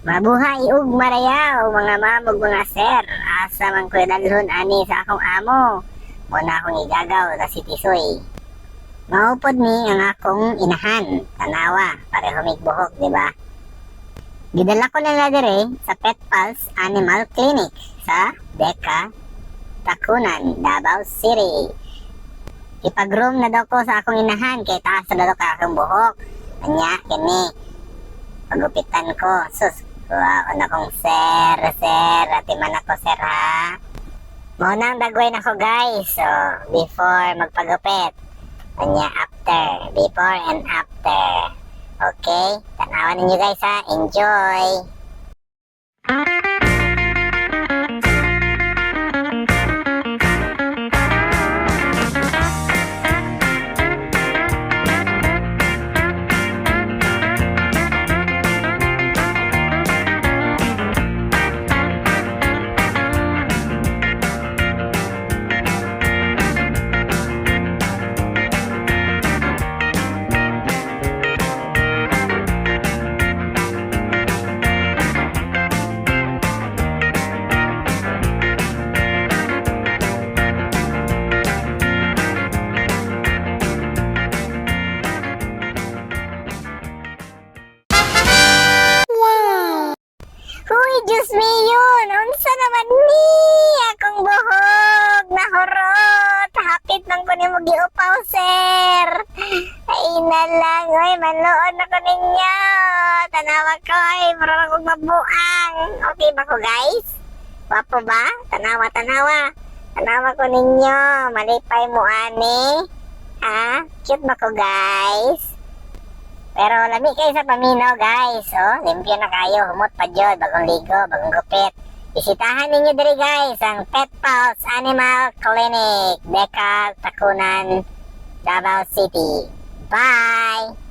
Mabuhay ug marayaw mga mamog mga sir. Asa man ko'y dalhon ani sa akong amo. Muna akong igagaw na si Tisoy. Maupod ni ang akong inahan. Tanawa, pareho mig buhok, di ba? Gidala ko nila dire sa Pet Pals Animal Clinic sa Deca, Tacunan, Davao City. Ipag-room na daw ko sa akong inahan kay taas na daw ka akong buhok. Anya, kini. Pagupitan ko. Sus, ano kong sir, atiman ako sir ha. Maunang dagway na ko guys. So, before magpagupit. Anya, after. Before and after. Okay? Tanawan ninyo guys ha. Enjoy! Huy, Diyos me yun! Unsa naman ni? Akong buhok! Nahurot! Hapit nang ko ni mo giupaw, sir! Ay na lang! Uy, manuod na ko ninyo! Tanawa ko! Ay, marunong kong mabuang! Okay ba ko, guys? Wapo ba? Tanawa! Tanawa ko ninyo! Malipay mo, ani! Ha? Cute ba ko, guys? Pero lami kayo sa paminaw guys. Oh, limpyo na kayo. Humot pa dyan. Bagong ligo, bagong gupit. Isitahan ninyo diri guys ang Pet Pals Animal Clinic, Deca, Tacunan, Davao City. Bye!